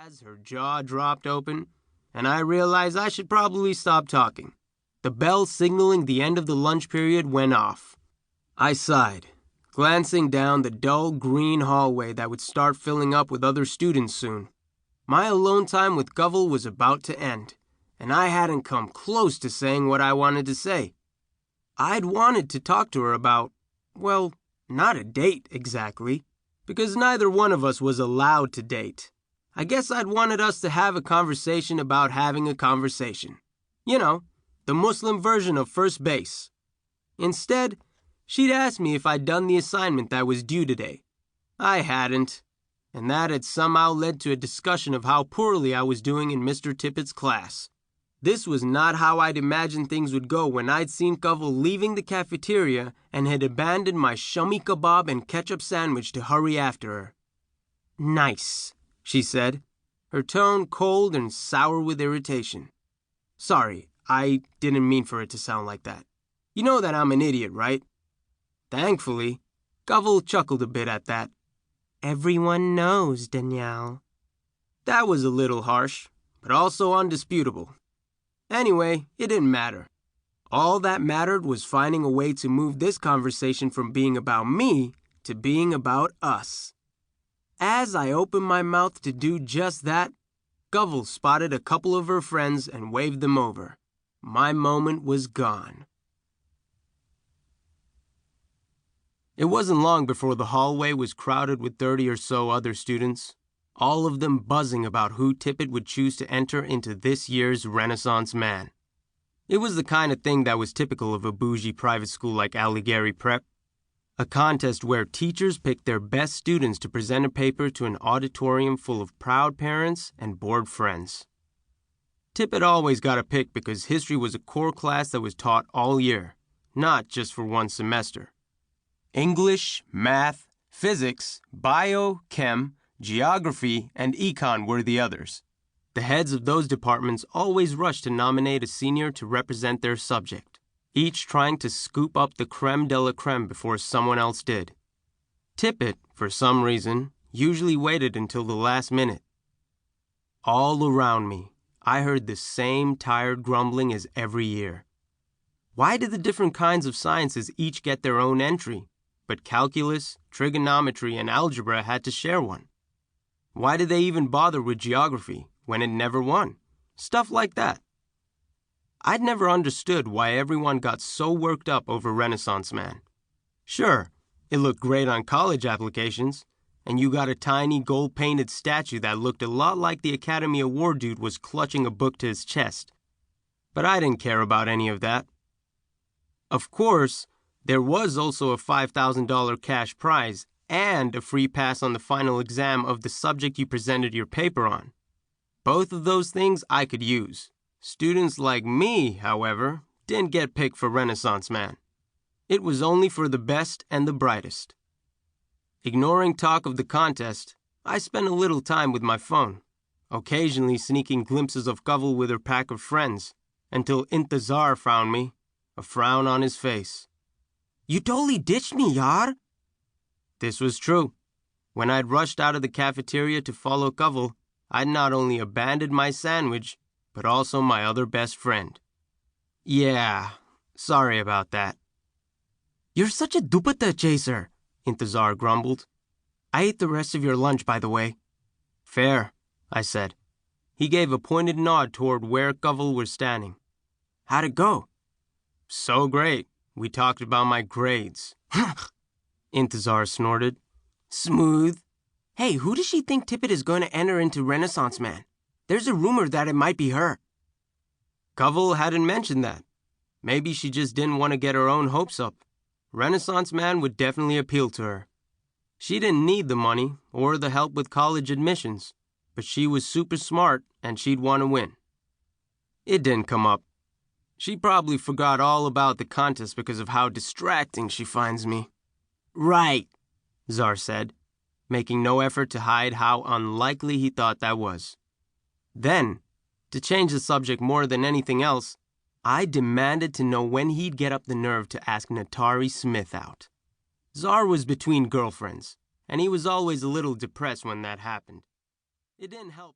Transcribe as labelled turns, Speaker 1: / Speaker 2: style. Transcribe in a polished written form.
Speaker 1: As her jaw dropped open, and I realized I should probably stop talking. The bell signaling the end of the lunch period went off. I sighed, glancing down the dull green hallway that would start filling up with other students soon. My alone time with Kaval was about to end, and I hadn't come close to saying what I wanted to say. I'd wanted to talk to her about, well, not a date exactly, because neither one of us was allowed to date. I guess I'd wanted us to have a conversation about having a conversation. You know, the Muslim version of first base. Instead, she'd asked me if I'd done the assignment that was due today. I hadn't, and that had somehow led to a discussion of how poorly I was doing in Mr. Tippett's class. This was not how I'd imagined things would go when I'd seen Kaval leaving the cafeteria and had abandoned my shummy kebab and ketchup sandwich to hurry after her. "Nice," she said, her tone cold and sour with irritation. "Sorry, I didn't mean for it to sound like that. You know that I'm an idiot, right?" Thankfully, Kaval chuckled a bit at that. "Everyone knows, Danyal." That was a little harsh, but also undisputable. Anyway, it didn't matter. All that mattered was finding a way to move this conversation from being about me to being about us. As I opened my mouth to do just that, Kaval spotted a couple of her friends and waved them over. My moment was gone. It wasn't long before the hallway was crowded with 30 or so other students, all of them buzzing about who Tippett would choose to enter into this year's Renaissance Man. It was the kind of thing that was typical of a bougie private school like Alighieri Prep, a contest where teachers picked their best students to present a paper to an auditorium full of proud parents and bored friends. Tippett always got a pick because history was a core class that was taught all year, not just for one semester. English, math, physics, bio, chem, geography, and econ were the others. The heads of those departments always rushed to nominate a senior to represent their subject, each trying to scoop up the creme de la creme before someone else did. Tippett, for some reason, usually waited until the last minute. All around me, I heard the same tired grumbling as every year. Why did the different kinds of sciences each get their own entry, but calculus, trigonometry, and algebra had to share one? Why did they even bother with geography when it never won? Stuff like that. I'd never understood why everyone got so worked up over Renaissance Man. Sure, it looked great on college applications, and you got a tiny gold-painted statue that looked a lot like the Academy Award dude was clutching a book to his chest. But I didn't care about any of that. Of course, there was also a $5,000 cash prize and a free pass on the final exam of the subject you presented your paper on. Both of those things I could use. Students like me, however, didn't get picked for Renaissance Man. It was only for the best and the brightest. Ignoring talk of the contest, I spent a little time with my phone, occasionally sneaking glimpses of Kaval with her pack of friends, until Intezar found me, a frown on his face. "You totally ditched me, yaar." This was true. When I'd rushed out of the cafeteria to follow Kaval, I'd not only abandoned my sandwich, but also my other best friend. Yeah, sorry about that. "You're such a dupatta chaser," Intezar grumbled. "I ate the rest of your lunch, by the way." "Fair," I said. He gave a pointed nod toward where Kaval was standing. "How'd it go?" "So great. We talked about my grades." Intezar snorted. "Smooth. Hey, who does she think Tippett is going to enter into Renaissance Man? There's a rumor that it might be her." Kaval hadn't mentioned that. Maybe she just didn't want to get her own hopes up. Renaissance Man would definitely appeal to her. She didn't need the money or the help with college admissions, but she was super smart and she'd want to win. It didn't come up. She probably forgot all about the contest because of how distracting she finds me. "Right," Zar said, making no effort to hide how unlikely he thought that was. Then, to change the subject more than anything else, I demanded to know when he'd get up the nerve to ask Natari Smith out. Zar was between girlfriends, and he was always a little depressed when that happened. It didn't help.